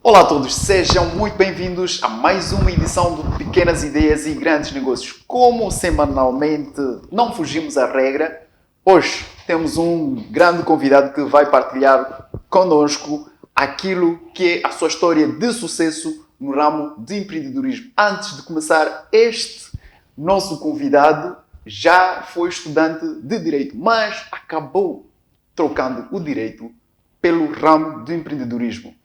Olá a todos, sejam muito bem-vindos a mais uma edição do Pequenas Ideias e Grandes Negócios. Como semanalmente não fugimos à regra, hoje temos um grande convidado que vai partilhar connosco aquilo que é a sua história de sucesso no ramo de empreendedorismo. Antes de começar, este nosso convidado já foi estudante de Direito, mas acabou trocando o Direito pelo ramo do empreendedorismo.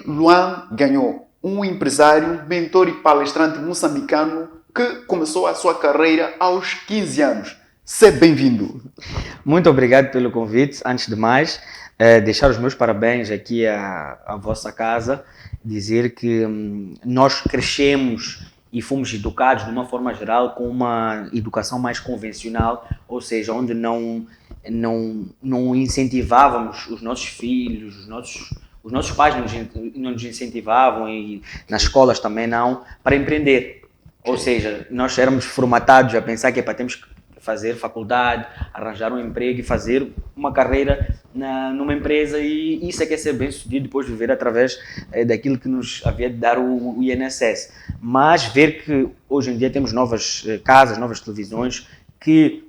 Luan Ganhou, um empresário, mentor e palestrante moçambicano que começou a sua carreira aos 15 anos. Seja bem-vindo. Muito obrigado pelo convite. Antes de mais, deixar os meus parabéns aqui à vossa casa, dizer que nós crescemos e fomos educados de uma forma geral com uma educação mais convencional, ou seja, onde não incentivávamos os nossos filhos, os nossos pais não nos incentivavam e nas escolas também não, para empreender. Ou seja, nós éramos formatados a pensar que temos que fazer faculdade, arranjar um emprego e fazer uma carreira numa empresa, e isso é que é ser bem sucedido, depois viver através daquilo que nos havia de dar o INSS. Mas ver que hoje em dia temos novas casas, novas televisões que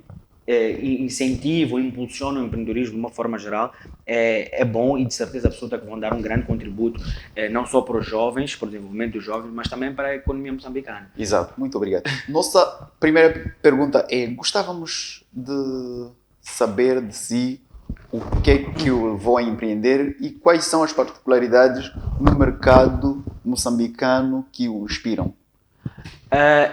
incentivam, impulsionam o empreendedorismo de uma forma geral, é bom, e de certeza absoluta que vão dar um grande contributo, não só para os jovens, para o desenvolvimento dos jovens, mas também para a economia moçambicana. Exato, muito obrigado. Nossa primeira pergunta é: gostávamos de saber de si o que é que o levou a empreender e quais são as particularidades no mercado moçambicano que o inspiram.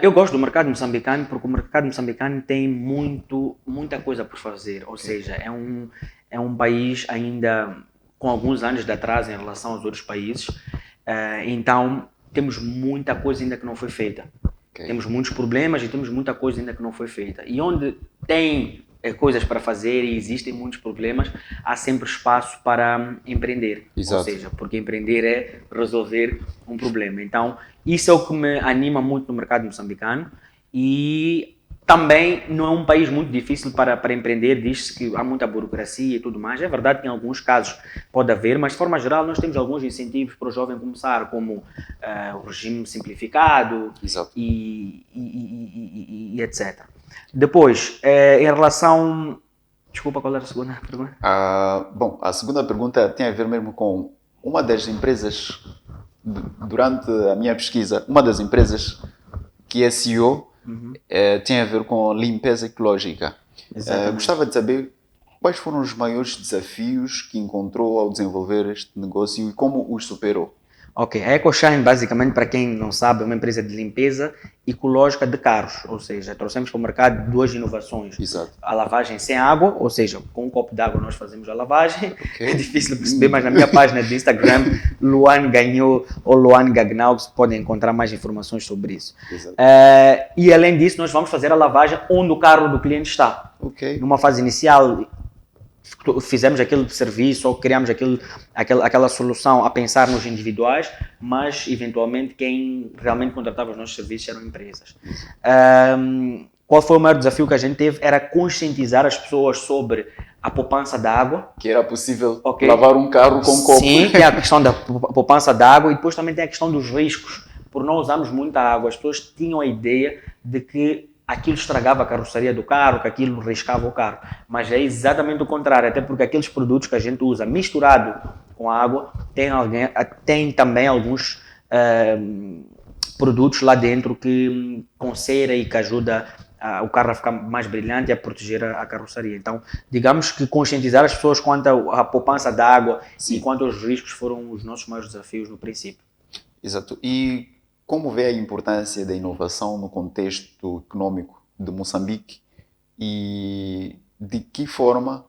Eu gosto do mercado moçambicano porque o mercado moçambicano tem muita coisa por fazer, ou seja, é um país ainda com alguns anos de atraso em relação aos outros países, então temos muita coisa ainda que não foi feita. Okay. Temos muitos problemas e temos muita coisa ainda que não foi feita. E onde tem coisas para fazer e existem muitos problemas, há sempre espaço para empreender. Exato. Ou seja, porque empreender é resolver um problema. Então, isso é o que me anima muito no mercado moçambicano, e também não é um país muito difícil para empreender. Diz-se que há muita burocracia e tudo mais. É verdade que em alguns casos pode haver, mas de forma geral nós temos alguns incentivos para o jovem começar, como o regime simplificado. Exato. E etc. Depois, em relação... Desculpa, qual era a segunda pergunta? Bom, a segunda pergunta tem a ver mesmo com uma das empresas, durante a minha pesquisa, uma das empresas que é CEO, tem a ver com limpeza ecológica. Gostava de saber quais foram os maiores desafios que encontrou ao desenvolver este negócio e como os superou. Ok, a EcoShine, basicamente, para quem não sabe, é uma empresa de limpeza ecológica de carros, ou seja, trouxemos para o mercado duas inovações. Exato. A lavagem sem água, ou seja, com um copo de água nós fazemos a lavagem. Okay. É difícil de perceber, mas na minha página de Instagram, Luan Ganhou ou Luan Gagnau, podem encontrar mais informações sobre isso. E além disso, nós vamos fazer a lavagem onde o carro do cliente está. Okay. Numa fase inicial, fizemos aquele serviço ou criamos aquela solução a pensar nos individuais, mas eventualmente quem realmente contratava os nossos serviços eram empresas. Qual foi o maior desafio que a gente teve? Era conscientizar as pessoas sobre a poupança da água. Que era possível lavar um carro com copo. Sim, tem a questão da poupança da água, e depois também tem a questão dos riscos. Por não usarmos muita água, as pessoas tinham a ideia de que aquilo estragava a carroceria do carro, que aquilo riscava o carro. Mas é exatamente o contrário, até porque aqueles produtos que a gente usa misturado com a água, tem também alguns produtos lá dentro com cera e que ajuda o carro a ficar mais brilhante e a proteger a carroceria. Então, digamos que conscientizar as pessoas quanto à poupança da água. Sim. E quanto aos riscos foram os nossos maiores desafios no princípio. Exato. E como vê a importância da inovação no contexto econômico de Moçambique e de que forma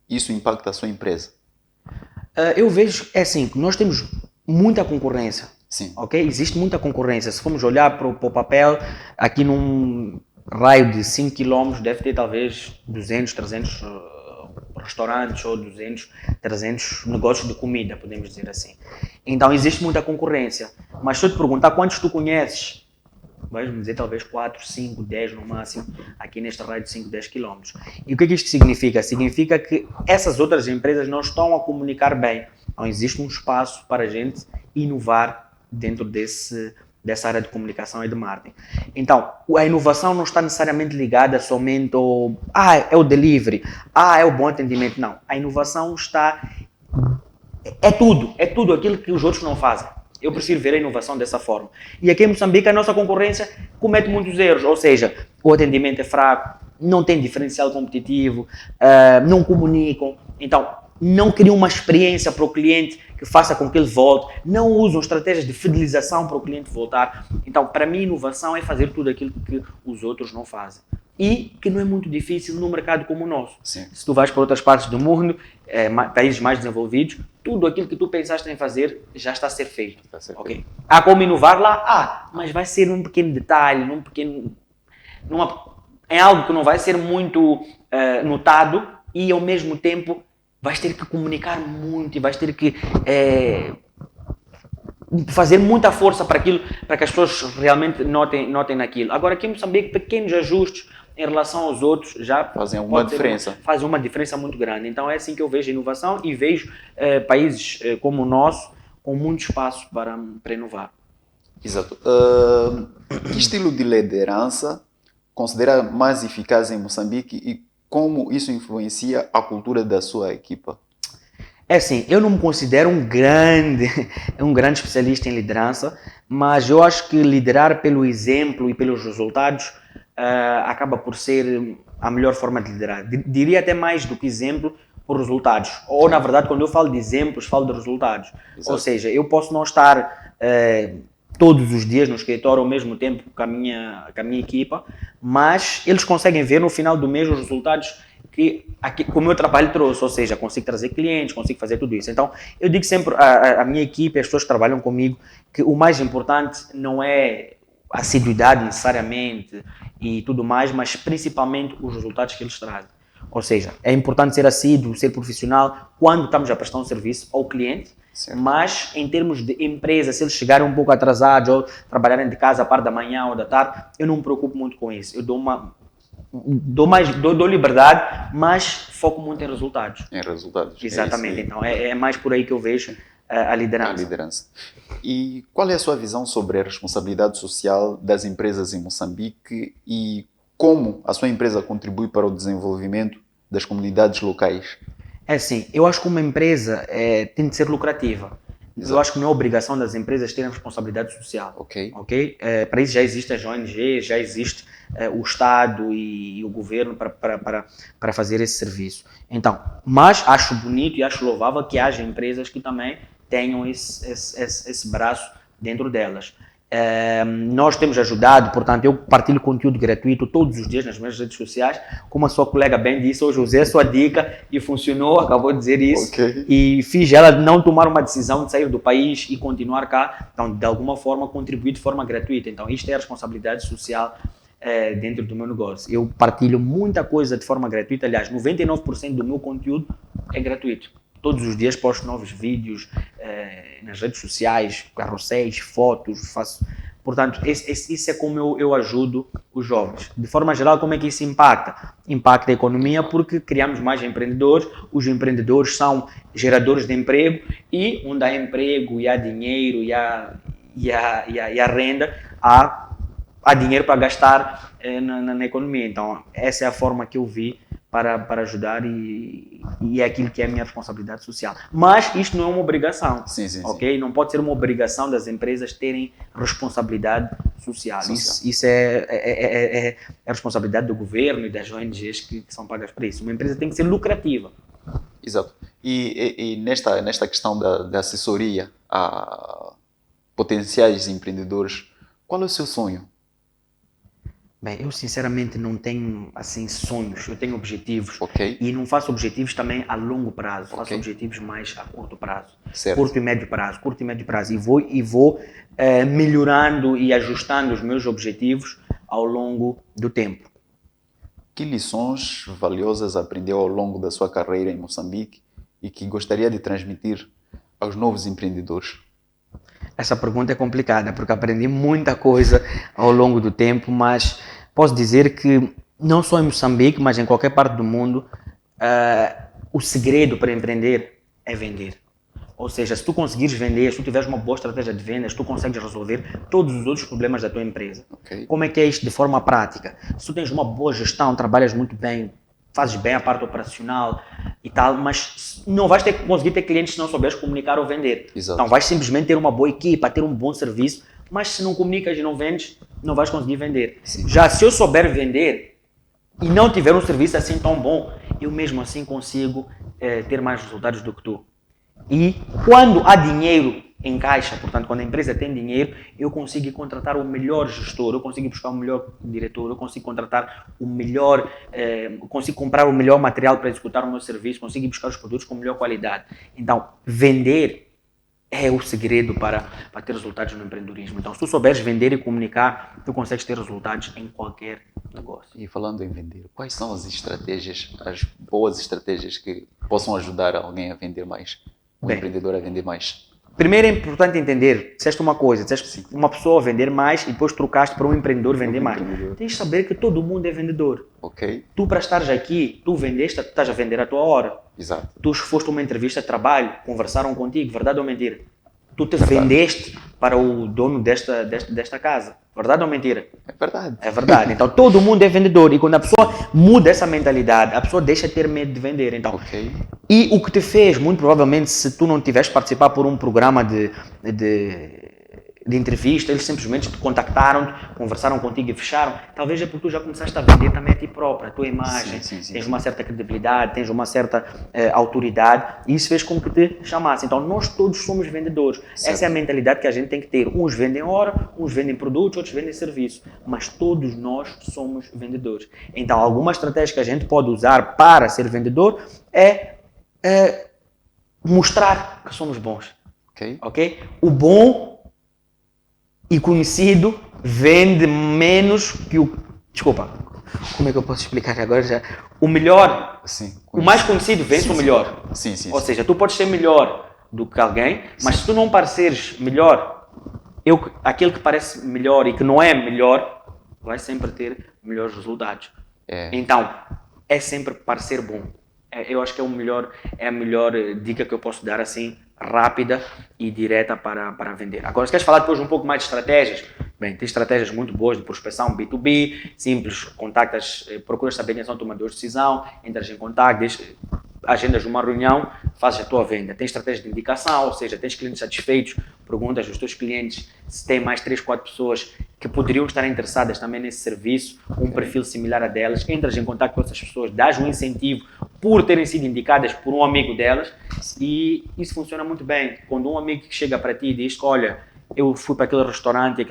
isso impacta a sua empresa? Eu vejo, assim, nós temos muita concorrência. Sim. Ok? Existe muita concorrência. Se formos olhar para o papel, aqui num raio de 5 km deve ter talvez 200, 300 restaurantes ou 200, 300 negócios de comida, podemos dizer assim. Então existe muita concorrência. Mas se eu te perguntar quantos tu conheces, vais-me dizer talvez 4, 5, 10 no máximo, aqui neste raio de 5, 10 km. E o que é que isto significa? Significa que essas outras empresas não estão a comunicar bem. Não existe um espaço para a gente inovar dentro dessa área de comunicação e de marketing. Então, a inovação não está necessariamente ligada somente ao é o delivery, é o bom atendimento. Não, a inovação é tudo aquilo que os outros não fazem. Eu prefiro ver a inovação dessa forma. E aqui em Moçambique a nossa concorrência comete muitos erros, ou seja, o atendimento é fraco, não tem diferencial competitivo, não comunicam, então não criam uma experiência para o cliente que faça com que ele volte, não usam estratégias de fidelização para o cliente voltar. Então, para mim, inovação é fazer tudo aquilo que os outros não fazem. E que não é muito difícil num mercado como o nosso. Sim. Se tu vais para outras partes do mundo, países mais desenvolvidos, tudo aquilo que tu pensaste em fazer já está a ser feito. Okay? Há como inovar lá? Mas vai ser num pequeno detalhe, é algo que não vai ser muito notado e, ao mesmo tempo, vais ter que comunicar muito e vais ter que fazer muita força para aquilo, para que as pessoas realmente notem naquilo. Agora, aqui em Moçambique, pequenos ajustes em relação aos outros já fazem uma diferença. Fazem uma diferença muito grande. Então é assim que eu vejo a inovação e vejo países como o nosso com muito espaço para inovar. Exato. Que estilo de liderança considera mais eficaz em Moçambique e como isso influencia a cultura da sua equipa? É assim, eu não me considero um grande especialista em liderança, mas eu acho que liderar pelo exemplo e pelos resultados acaba por ser a melhor forma de liderar. Diria até mais do que exemplo, por resultados. Ou, na verdade, quando eu falo de exemplos, falo de resultados. Exato. Ou seja, eu posso não estar todos os dias no escritório ao mesmo tempo com a minha equipa, mas eles conseguem ver no final do mês os resultados que o meu trabalho trouxe, ou seja, consigo trazer clientes, consigo fazer tudo isso. Então, eu digo sempre à minha equipe, as pessoas que trabalham comigo, que o mais importante não é a assiduidade necessariamente e tudo mais, mas principalmente os resultados que eles trazem. Ou seja, é importante ser assíduo, ser profissional quando estamos a prestar um serviço ao cliente, certo. Mas em termos de empresa, se eles chegarem um pouco atrasados ou trabalharem de casa a par da manhã ou da tarde, eu não me preocupo muito com isso. Eu dou liberdade, mas foco muito em resultados. Em resultados. Exatamente. Então é mais por aí que eu vejo a liderança. A liderança. E qual é a sua visão sobre a responsabilidade social das empresas em Moçambique e como a sua empresa contribui para o desenvolvimento das comunidades locais? É assim, eu acho que uma empresa tem de ser lucrativa. Exato. Eu acho que não é obrigação das empresas terem responsabilidade social. Ok. Para isso já existem as ONGs, já existe o Estado e o governo para fazer esse serviço. Então, mas acho bonito e acho louvável que haja empresas que também tenham esse braço dentro delas. Nós temos ajudado, portanto, eu partilho conteúdo gratuito todos os dias nas minhas redes sociais, como a sua colega bem disse, hoje usei a sua dica e funcionou, acabou de dizer isso, e fiz ela não tomar uma decisão de sair do país e continuar cá, então de alguma forma contribuir de forma gratuita. Então isto é a responsabilidade social dentro do meu negócio. Eu partilho muita coisa de forma gratuita, aliás, 99% do meu conteúdo é gratuito. Todos os dias posto novos vídeos nas redes sociais, carrosséis, fotos, faço. Portanto, isso é como eu ajudo os jovens. De forma geral, como é que isso impacta? Impacta a economia porque criamos mais empreendedores, os empreendedores são geradores de emprego e onde há emprego e há dinheiro e há renda, há dinheiro para gastar na economia. Então, essa é a forma que eu vi para ajudar e é aquilo que é a minha responsabilidade social. Mas isto não é uma obrigação, sim. ok? Não pode ser uma obrigação das empresas terem responsabilidade social. Isso é a responsabilidade do governo e das ONGs que são pagas para isso. Uma empresa tem que ser lucrativa. Exato. E nesta questão da assessoria a potenciais empreendedores, qual é o seu sonho? Bem, eu sinceramente não tenho assim sonhos, eu tenho objetivos e não faço objetivos também a longo prazo, faço objetivos mais a curto prazo, certo. curto e médio prazo e vou melhorando e ajustando os meus objetivos ao longo do tempo. Que lições valiosas aprendeu ao longo da sua carreira em Moçambique e que gostaria de transmitir aos novos empreendedores? Essa pergunta é complicada, porque aprendi muita coisa ao longo do tempo, mas posso dizer que não só em Moçambique, mas em qualquer parte do mundo, o segredo para empreender é vender. Ou seja, se tu conseguires vender, se tu tiveres uma boa estratégia de vendas, tu consegues resolver todos os outros problemas da tua empresa. Ok. Como é que é isto de forma prática? Se tu tens uma boa gestão, trabalhas muito bem, fazes bem a parte operacional e tal, mas não vais conseguir ter clientes se não souberes comunicar ou vender. Exato. Então vais simplesmente ter uma boa equipa, ter um bom serviço, mas se não comunicas e não vendes, não vais conseguir vender. Sim. Já se eu souber vender e não tiver um serviço assim tão bom, eu mesmo assim consigo ter mais resultados do que tu. E quando há dinheiro em caixa, portanto, quando a empresa tem dinheiro, eu consigo contratar o melhor gestor, eu consigo buscar o melhor diretor, eu consigo contratar o melhor, consigo comprar o melhor material para executar o meu serviço, consigo buscar os produtos com melhor qualidade. Então, vender é o segredo para ter resultados no empreendedorismo. Então, se tu souberes vender e comunicar, tu consegues ter resultados em qualquer negócio. E falando em vender, quais são as estratégias, as boas estratégias que possam ajudar alguém a vender mais? Um empreendedor a vender mais? Primeiro é importante entender, disseste uma coisa, disseste uma pessoa vender mais e depois trocaste para um empreendedor vender mais. Tens de saber que todo mundo é vendedor. Ok. Tu, para estares aqui, tu vendeste, tu estás a vender a tua hora. Exato. Tu foste a uma entrevista de trabalho, conversaram contigo, verdade ou mentira? Tu te vendeste para o dono desta casa, verdade ou mentira? É verdade. É verdade. Então todo mundo é vendedor e quando a pessoa muda essa mentalidade, a pessoa deixa de ter medo de vender. Então, Ok. e o que te fez, muito provavelmente, se tu não tivesse participar por um programa de entrevista, eles simplesmente te contactaram, conversaram contigo e fecharam, talvez é porque tu já começaste a vender também a ti própria, a tua imagem, tens uma certa credibilidade, tens uma certa autoridade e isso fez com que te chamassem. Então nós todos somos vendedores. Certo. Essa é a mentalidade que a gente tem que ter. Uns vendem hora, uns vendem produtos, outros vendem serviço, mas todos nós somos vendedores. Então alguma estratégia que a gente pode usar para ser vendedor é mostrar que somos bons. Ok? O bom e conhecido vende menos que o... Desculpa, como é que eu posso explicar agora já? O melhor, o mais conhecido vende o melhor. Sim. Ou seja, tu podes ser melhor do que alguém, mas se tu não pareceres melhor, aquele que parece melhor e que não é melhor, vai sempre ter melhores resultados. Então, é sempre parecer bom. Eu acho que é a melhor dica que eu posso dar assim, rápida e direta para vender. Agora, se queres falar depois um pouco mais de estratégias, bem, tem estratégias muito boas de prospecção B2B, simples, contactas, procuras saber quem são tomadores de decisão, entras em contato, agendas uma reunião, fazes a tua venda. Tem estratégia de indicação, ou seja, tens clientes satisfeitos, perguntas aos teus clientes se tem mais 3, 4 pessoas que poderiam estar interessadas também nesse serviço, um perfil similar a delas, entras em contato com essas pessoas, dás um incentivo por terem sido indicadas por um amigo delas e isso funciona muito bem. Quando um amigo chega para ti e diz, olha, eu fui para aquele restaurante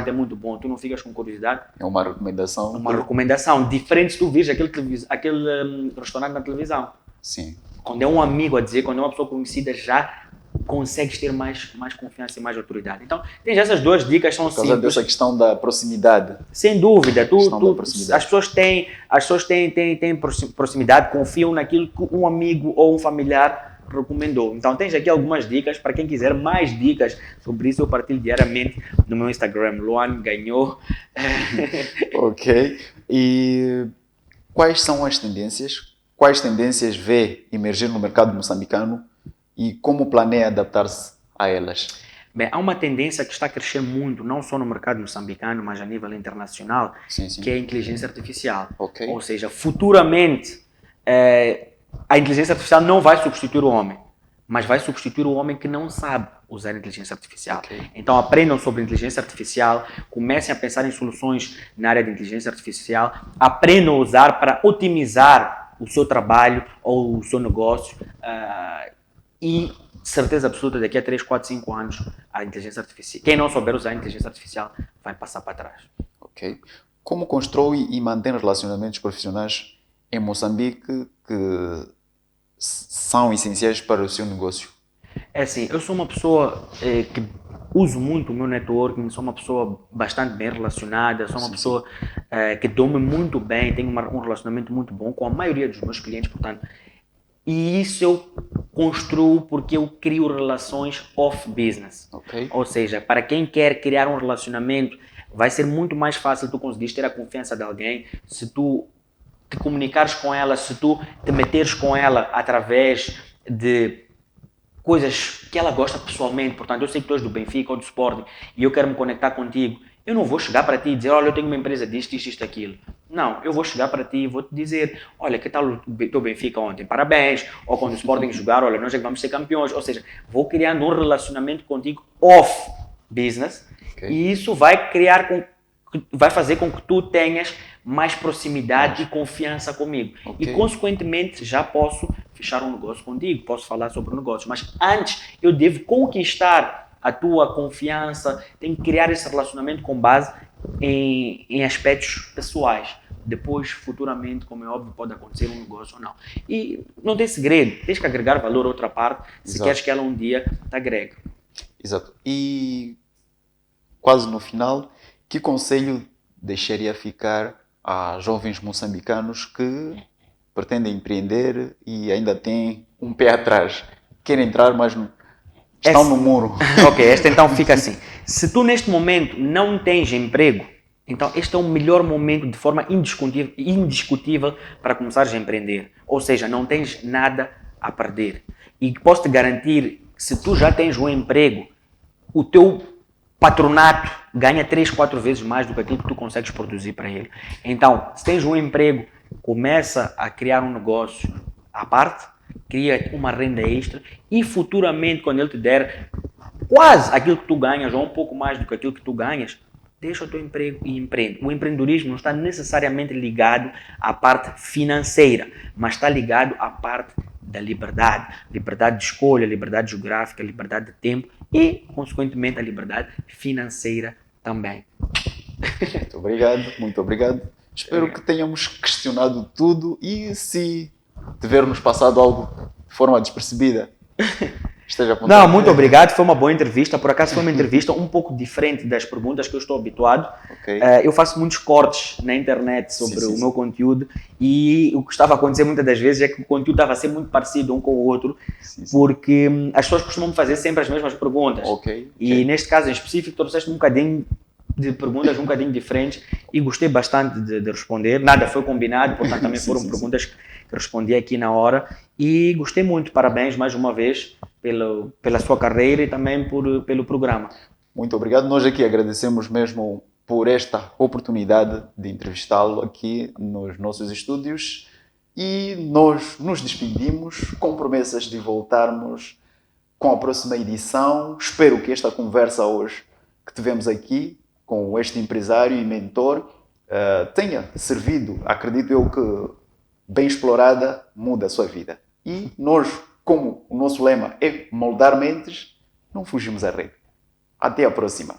é muito bom, tu não ficas com curiosidade? É uma recomendação. Uma recomendação, diferente se tu vires aquele restaurante na televisão. Sim. Quando é um amigo a dizer, quando é uma pessoa conhecida, já consegues ter mais confiança e mais autoridade. Então, tens essas duas dicas, são simples. Por causa dessa questão da proximidade. Sem dúvida. Proximidade. As pessoas têm proximidade, confiam naquilo que um amigo ou um familiar recomendou. Então, tens aqui algumas dicas. Para quem quiser mais dicas sobre isso, eu partilho diariamente no meu Instagram. Luan ganhou. Ok. E quais são as tendências? Quais tendências vê emergir no mercado moçambicano e como planeia adaptar-se a elas? Bem, há uma tendência que está a crescer muito, não só no mercado moçambicano, mas a nível internacional, que é a inteligência artificial. Okay. Ou seja, futuramente, a inteligência artificial não vai substituir o homem, mas vai substituir o homem que não sabe usar a inteligência artificial. Okay. Então, aprendam sobre inteligência artificial, comecem a pensar em soluções na área de inteligência artificial, aprendam a usar para otimizar o seu trabalho ou o seu negócio e certeza absoluta daqui a 3, 4, 5 anos a inteligência artificial, quem não souber usar a inteligência artificial vai passar para trás. Ok. Como constrói e mantém relacionamentos profissionais em Moçambique que são essenciais para o seu negócio? É assim, eu sou uma pessoa que uso muito o meu networking, sou uma pessoa bastante bem relacionada, sou uma pessoa que dou-me muito bem, tenho um relacionamento muito bom com a maioria dos meus clientes, portanto, e isso eu construo porque eu crio relações off-business. Okay. Ou seja, para quem quer criar um relacionamento, vai ser muito mais fácil tu conseguires ter a confiança de alguém se tu te comunicares com ela, se tu te meteres com ela através de coisas que ela gosta pessoalmente. Portanto, eu sei que tu és do Benfica ou do Sporting e eu quero me conectar contigo. Eu não vou chegar para ti e dizer, olha, eu tenho uma empresa disto, isto, isto, aquilo. Não, eu vou chegar para ti e vou te dizer, olha, que tal o teu Benfica ontem? Parabéns. Ou quando o Sporting jogar, olha, nós é que vamos ser campeões. Ou seja, vou criando um relacionamento contigo off business e isso vai criar vai fazer com que tu tenhas mais proximidade e confiança comigo. E, consequentemente, já posso fechar um negócio contigo, posso falar sobre o negócio. Mas antes, eu devo conquistar a tua confiança, tenho que criar esse relacionamento com base em aspectos pessoais. Depois, futuramente, como é óbvio, pode acontecer um negócio ou não. E não tem segredo, tens que agregar valor a outra parte, se queres que ela um dia te agregue. Exato. E quase no final, que conselho deixaria ficar a jovens moçambicanos que pretendem empreender e ainda têm um pé atrás? Querem entrar, mas estão no muro. Ok, esta então fica assim. Se tu neste momento não tens emprego, então este é o melhor momento de forma indiscutível para começares a empreender. Ou seja, não tens nada a perder. E posso te garantir que se tu já tens um emprego, o teu patronato ganha 3, 4 vezes mais do que aquilo que tu consegues produzir para ele. Então, se tens um emprego, começa a criar um negócio à parte, cria uma renda extra e futuramente, quando ele te der quase aquilo que tu ganhas ou um pouco mais do que aquilo que tu ganhas, deixa o teu emprego e empreende. O empreendedorismo não está necessariamente ligado à parte financeira, mas está ligado à parte da liberdade. Liberdade de escolha, liberdade geográfica, liberdade de tempo e, consequentemente, a liberdade financeira também. Muito obrigado, muito obrigado. Espero que tenhamos questionado tudo e se tivermos passado algo de forma despercebida, esteja apontado. Não, muito obrigado, foi uma boa entrevista. Por acaso foi uma entrevista um pouco diferente das perguntas que eu estou habituado. Eu faço muitos cortes na internet sobre o meu conteúdo e o que estava a acontecer muitas das vezes é que o conteúdo estava a ser muito parecido um com o outro, porque as pessoas costumam me fazer sempre as mesmas perguntas. E neste caso em específico trouxeste um bocadinho de perguntas um bocadinho diferentes e gostei bastante de responder. Nada foi combinado, portanto também foram perguntas que respondi aqui na hora e gostei muito. Parabéns mais uma vez pela sua carreira e também pelo programa. Muito obrigado. Nós aqui agradecemos mesmo por esta oportunidade de entrevistá-lo aqui nos nossos estúdios e nós nos despedimos com promessas de voltarmos com a próxima edição. Espero que esta conversa hoje que tivemos aqui com este empresário e mentor tenha servido, acredito eu, que bem explorada muda a sua vida. E nós, como o nosso lema é moldar mentes, não fugimos à regra. Até a próxima.